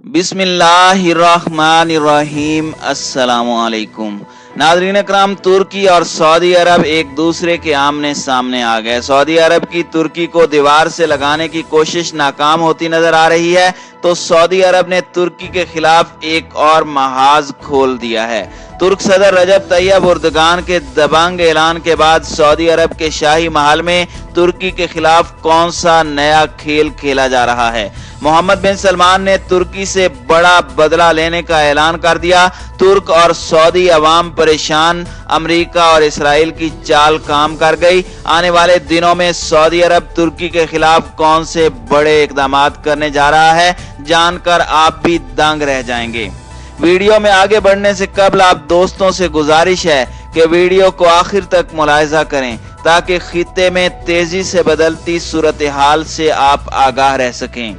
बिस्मिल्लाहिर्रहमानिर्रहीम। अस्सलामुअलैकुम। नाज़रीन इकराम, तुर्की और सऊदी अरब एक दूसरे के आमने सामने आ गए। सऊदी अरब की तुर्की को दीवार से लगाने की कोशिश नाकाम होती नजर आ रही है, तो सऊदी अरब ने तुर्की के खिलाफ एक और महाज खोल दिया है। तुर्क सदर रजब तैयब एर्दोगान के दबंग ऐलान के बाद सऊदी अरब के शाही महल में तुर्की के खिलाफ कौन सा नया खेल खेला जा रहा है? मोहम्मद बिन सलमान ने तुर्की से बड़ा बदला लेने का ऐलान कर दिया। तुर्क और सऊदी अवाम परेशान, अमेरिका और इसराइल की चाल काम कर गई। आने वाले दिनों में सऊदी अरब तुर्की के खिलाफ कौन से बड़े इकदामात करने जा रहा है, जानकर आप भी दंग रह जाएंगे। वीडियो में आगे बढ़ने से कबल आप दोस्तों से गुजारिश है कि वीडियो को आखिर तक मुलाहिजा करें ताकि खित्ते में तेजी से बदलती सूरत हाल से आप आगाह रह सकें।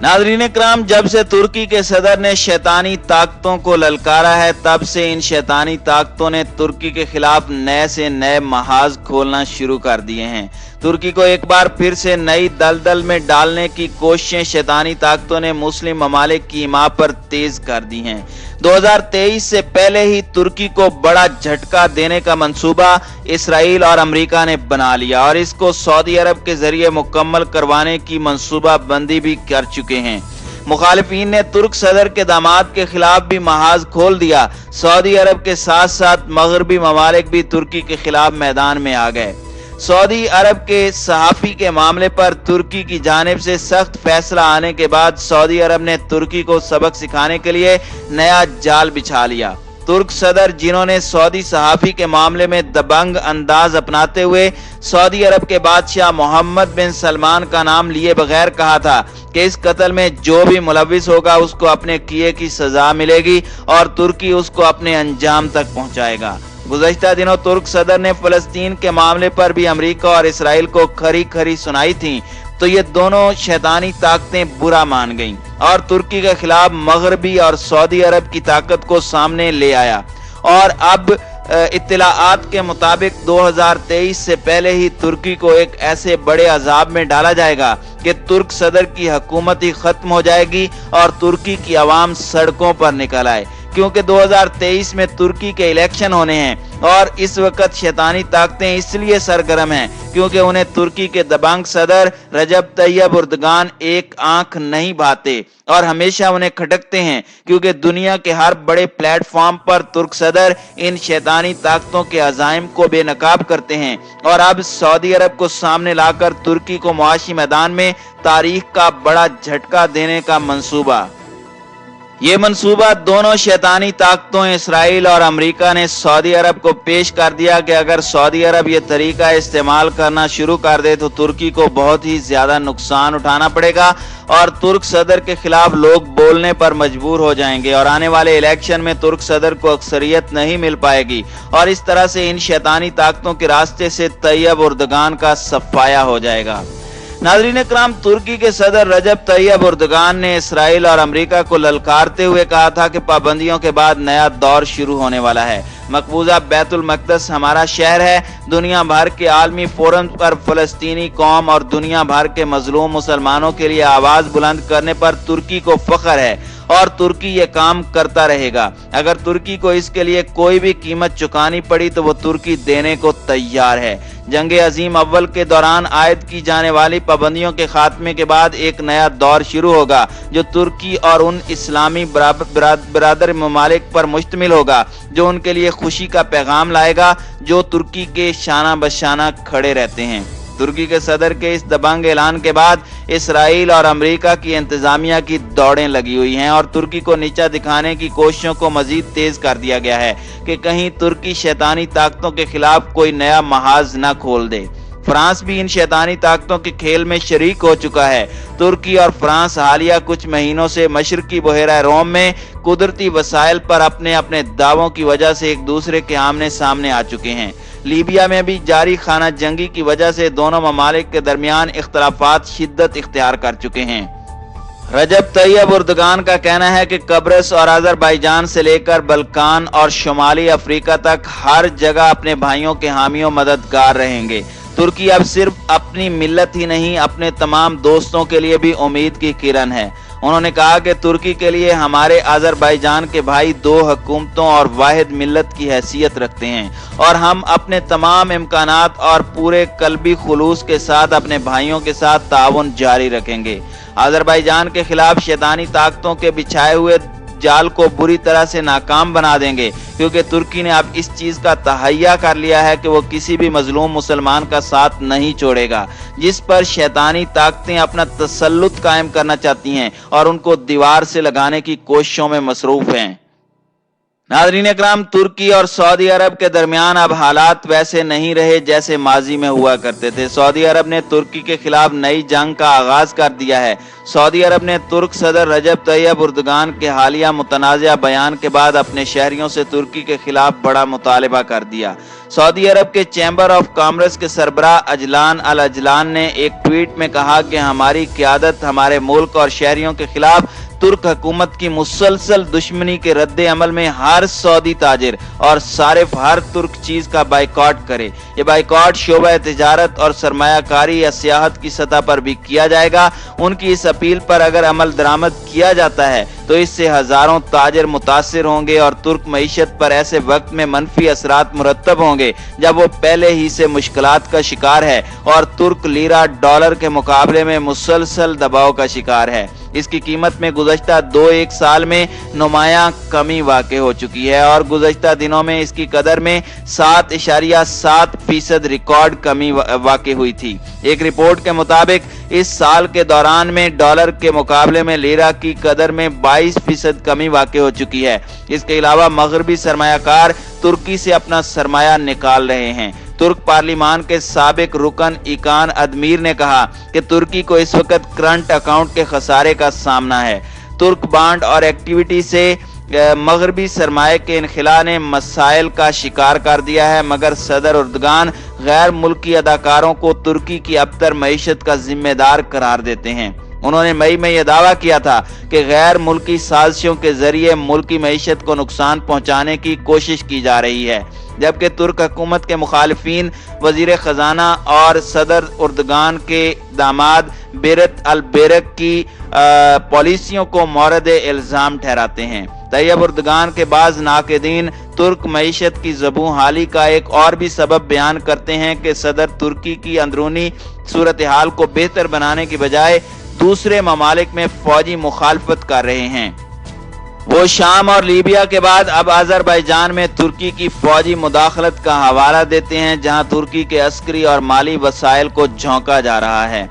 नाज़रीन इकराम, जब से तुर्की के सदर ने शैतानी ताकतों को ललकारा है, तब से इन शैतानी ताकतों ने तुर्की के खिलाफ नए से नए महाज खोलना शुरू कर दिए हैं। तुर्की को एक बार फिर से नई दलदल में डालने की कोशिशें शैतानी ताकतों ने मुस्लिम ममालिक की हिमा पर तेज कर दी हैं। 2023 से पहले ही तुर्की को बड़ा झटका देने का मंसूबा इसराइल और अमेरिका ने बना लिया और इसको सऊदी अरब के जरिए मुकम्मल करवाने की मंसूबा बंदी भी कर चुके हैं। मुखालिफिन ने तुर्क सदर के दामाद के खिलाफ भी महाज खोल दिया। सऊदी अरब के साथ साथ मगरबी ममालिक भी तुर्की के खिलाफ मैदान में आ गए। सऊदी अरब के सहाफी के मामले पर तुर्की की जानिब से सख्त फैसला आने के बाद सऊदी अरब ने तुर्की को सबक सिखाने के लिए नया जाल बिछा लिया। तुर्क सदर, जिन्होंने सऊदी सहाफी के मामले में दबंग अंदाज अपनाते हुए सऊदी अरब के बादशाह मोहम्मद बिन सलमान का नाम लिए बगैर कहा था कि इस कत्ल में जो भी मुलविस होगा उसको अपने किए की सजा मिलेगी और तुर्की उसको अपने अंजाम तक पहुंचाएगा। गुज़श्ता दिनों तुर्क सदर ने फलस्तीन के मामले पर भी अमेरिका और इसराइल को खरी खरी सुनाई थी, तो ये दोनों शैतानी ताकतें बुरा मान गईं और तुर्की के खिलाफ मगरबी और सऊदी अरब की ताकत को सामने ले आया। और अब इत्तलाआत के मुताबिक 2023 से पहले ही तुर्की को एक ऐसे बड़े अजाब में डाला जाएगा कि तुर्क सदर की हुकूमत ही खत्म हो जाएगी और तुर्की की आवाम सड़कों पर निकल आए, क्योंकि 2023 में तुर्की के इलेक्शन होने हैं और इस वक्त शैतानी ताकतें इसलिए सरगर्म हैं क्योंकि उन्हें तुर्की के दबंग सदर रजब तैयब एर्दोगान एक आंख नहीं भाते और हमेशा उन्हें खटकते हैं, क्योंकि दुनिया के हर बड़े प्लेटफॉर्म पर तुर्क सदर इन शैतानी ताकतों के अज़ाइम को बेनकाब करते हैं। और अब सऊदी अरब को सामने लाकर तुर्की को मुआशी मैदान में तारीख का बड़ा झटका देने का मंसूबा। ये मंसूबा दोनों शैतानी ताकतों इसराइल और अमेरिका ने सऊदी अरब को पेश कर दिया कि अगर सऊदी अरब ये तरीका इस्तेमाल करना शुरू कर दे तो तुर्की को बहुत ही ज्यादा नुकसान उठाना पड़ेगा और तुर्क सदर के खिलाफ लोग बोलने पर मजबूर हो जाएंगे और आने वाले इलेक्शन में तुर्क सदर को अक्सरियत नहीं मिल पाएगी और इस तरह से इन शैतानी ताकतों के रास्ते से तैयब एर्दोगान का सफाया हो जाएगा। नाज़रीन इकराम, तुर्की के सदर रजब तैयब एर्दोगान ने इसराइल और अमेरिका को ललकारते हुए कहा था कि पाबंदियों के बाद नया दौर शुरू होने वाला है। मकबूजा बैतुल मक़दस हमारा शहर है। दुनिया भर के आलमी फोरम पर फलस्तीनी कौम और दुनिया भर के मजलूम मुसलमानों के लिए आवाज बुलंद करने पर तुर्की को फख्र है और तुर्की ये काम करता रहेगा। अगर तुर्की को इसके लिए कोई भी कीमत चुकानी पड़ी तो वो तुर्की देने को तैयार है। जंग अजीम अव्वल के दौरान आयद की जाने वाली पाबंदियों के खात्मे के बाद एक नया दौर शुरू होगा जो तुर्की और उन इस्लामी बरादर ममालिक पर मुश्तमिल होगा जो उनके लिए खुशी का पैगाम लाएगा, जो तुर्की के शाना बशाना खड़े रहते हैं। तुर्की के सदर के इस दबंग ऐलान के बाद इसराइल और अमेरिका की इंतजामिया की दौड़ें लगी हुई हैं और तुर्की को नीचा दिखाने की कोशिशों को मजीद तेज कर दिया गया है कि कहीं तुर्की शैतानी ताकतों के खिलाफ कोई नया महाज न खोल दे। फ्रांस भी इन शैतानी ताकतों के खेल में शरीक हो चुका है। तुर्की और फ्रांस हालिया कुछ महीनों से मशरकी बहेरा रोम में कुदरती वसाइल पर अपने अपने दावों की वजह से एक दूसरे के आमने सामने आ चुके हैं। लीबिया में भी जारी खाना जंगी की वजह से दोनों ममालिक के दरमियान इख्तलाफात शिद्दत इख्तियार कर चुके हैं। रजब तैयब एर्दोगान का कहना है कि कब्रस और अजरबैजान से लेकर बल्कान और शुमाली अफ्रीका तक हर जगह अपने भाइयों के हामियों मददगार रहेंगे। तुर्की अब सिर्फ अपनी मिल्लत ही नहीं अपने तमाम दोस्तों के लिए भी उम्मीद की किरण है। انہوں نے کہا کہ ترکی کے لیے ہمارے آذربائیجان کے بھائی دو حکومتوں اور واحد ملت کی حیثیت رکھتے ہیں اور ہم اپنے تمام امکانات اور پورے قلبی خلوص کے ساتھ اپنے بھائیوں کے ساتھ تعاون جاری رکھیں گے۔ آذربائیجان کے خلاف شیطانی طاقتوں کے بچھائے ہوئے جال کو بری طرح سے ناکام بنا دیں گے، کیونکہ ترکی نے اب اس چیز کا تہیہ کر لیا ہے کہ وہ کسی بھی مظلوم مسلمان کا ساتھ نہیں چھوڑے گا جس پر شیطانی طاقتیں اپنا تسلط قائم کرنا چاہتی ہیں اور ان کو دیوار سے لگانے کی کوششوں میں مصروف ہیں۔ ناظرین اکرام، ترکی اور سعودی عرب کے درمیان اب حالات ویسے نہیں رہے جیسے ماضی میں ہوا کرتے تھے۔ سعودی عرب نے ترکی کے خلاف نئی جنگ کا آغاز کر دیا ہے۔ سعودی عرب نے ترک صدر رجب طیب اردگان کے حالیہ متنازع بیان کے بعد اپنے شہریوں سے ترکی کے خلاف بڑا مطالبہ کر دیا۔ سعودی عرب کے چیمبر آف کامرس کے سربراہ اجلان العجلان نے ایک ٹویٹ میں کہا کہ ہماری قیادت ہمارے ملک اور شہریوں کے خلاف ترک حکومت کی مسلسل دشمنی کے رد عمل میں ہر سعودی تاجر اور صارف ہر ترک چیز کا بائیکاٹ کرے۔ یہ بائیکاٹ شعبہ تجارت اور سرمایہ کاری یا سیاحت کی سطح پر بھی کیا جائے گا۔ ان کی اس اپیل پر اگر عمل درآمد کیا جاتا ہے تو اس سے ہزاروں تاجر متاثر ہوں گے اور ترک معیشت پر ایسے وقت میں منفی اثرات مرتب ہوں گے جب وہ پہلے ہی سے مشکلات کا شکار ہے اور ترک لیرہ ڈالر کے مقابلے میں مسلسل دباؤ کا شکار ہے۔ اس کی قیمت میں گزشتہ ایک سال میں نمایاں کمی واقع ہو چکی ہے اور گزشتہ دنوں میں اس کی قدر میں 7.7% ریکارڈ کمی واقع ہوئی تھی۔ ایک رپورٹ کے مطابق اس سال کے دوران میں ڈالر کے مقابلے میں لیرہ کی قدر میں 22% کمی واقع ہو چکی ہے۔ اس کے علاوہ مغربی سرمایہ کار ترکی سے اپنا سرمایہ نکال رہے ہیں۔ ترک پارلیمان کے سابق رکن ایکان ادمیر نے کہا کہ ترکی کو اس وقت کرنٹ اکاؤنٹ کے خسارے کا سامنا ہے۔ ترک بانڈ اور ایکٹیویٹی سے مغربی سرمایہ کے انخلاء نے مسائل کا شکار کر دیا ہے، مگر صدر اردگان غیر ملکی اداکاروں کو ترکی کی ابتر معیشت کا ذمہ دار قرار دیتے ہیں۔ انہوں نے مئی میں یہ دعویٰ کیا تھا کہ غیر ملکی سازشوں کے ذریعے ملکی معیشت کو نقصان پہنچانے کی کوشش کی جا رہی ہے، جبکہ ترک حکومت کے مخالفین وزیر خزانہ اور صدر اردگان کے داماد بیرت البیرک کی پالیسیوں کو مورد الزام ٹھہراتے ہیں۔ طیب اردگان کے بعض ناقدین ترک معیشت کی زبوں حالی کا ایک اور بھی سبب بیان کرتے ہیں کہ صدر ترکی کی اندرونی صورتحال کو بہتر بنانے کی بجائے دوسرے ممالک میں فوجی مخالفت کر رہے ہیں۔ وہ شام اور لیبیا کے بعد اب آذربائیجان میں ترکی کی فوجی مداخلت کا حوالہ دیتے ہیں، جہاں ترکی کے عسکری اور مالی وسائل کو جھونکا جا رہا ہے۔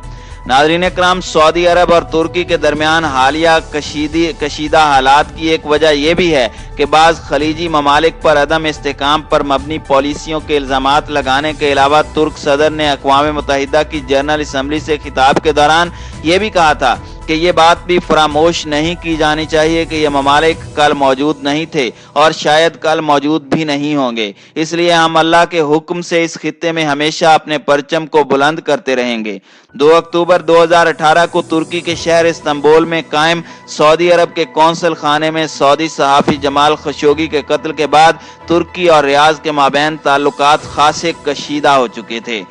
ناظرین اکرام، سعودی عرب اور ترکی کے درمیان حالیہ کشیدہ حالات کی ایک وجہ یہ بھی ہے کہ بعض خلیجی ممالک پر عدم استحکام پر مبنی پالیسیوں کے الزامات لگانے کے علاوہ ترک صدر نے اقوام متحدہ کی جنرل اسمبلی سے خطاب کے دوران یہ بھی کہا تھا کہ یہ بات بھی فراموش نہیں کی جانی چاہیے کہ یہ ممالک کل موجود نہیں تھے اور شاید کل موجود بھی نہیں ہوں گے، اس لیے ہم اللہ کے حکم سے اس خطے میں ہمیشہ اپنے پرچم کو بلند کرتے رہیں گے۔ 2 اکتوبر 2018 کو ترکی کے شہر استنبول میں قائم سعودی عرب کے قونصل خانے میں سعودی صحافی جمال خشوگی کے قتل کے بعد ترکی اور ریاض کے مابین تعلقات خاصے کشیدہ ہو چکے تھے۔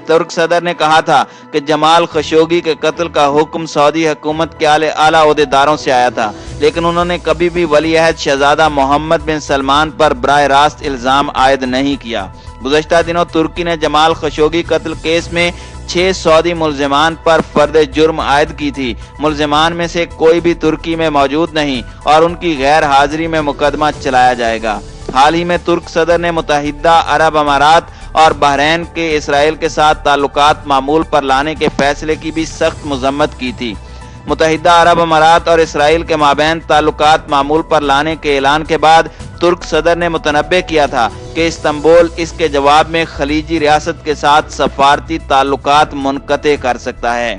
ترک صدر نے کہا تھا کہ جمال خشوگی کے قتل کا حکم سعودی حکومت کے اعلیٰ عہدیداروں سے آیا تھا، لیکن انہوں نے کبھی بھی ولی عہد شہزادہ محمد بن سلمان پر براہ راست الزام عائد نہیں کیا۔ گزشتہ دنوں ترکی نے جمال خشوگی قتل کیس میں 6 سعودی ملزمان پر فرد جرم عائد کی تھی۔ ملزمان میں سے کوئی بھی ترکی میں موجود نہیں اور ان کی غیر حاضری میں مقدمہ چلایا جائے گا۔ حال ہی میں ترک صدر نے متحدہ عرب امارات اور بحرین کے اسرائیل کے ساتھ تعلقات معمول پر لانے کے فیصلے کی بھی سخت مذمت کی تھی۔ متحدہ عرب امارات اور اسرائیل کے مابین تعلقات معمول پر لانے کے اعلان کے بعد ترک صدر نے متنبہ کیا تھا کہ استنبول اس کے جواب میں خلیجی ریاست کے ساتھ سفارتی تعلقات منقطع کر سکتا ہے۔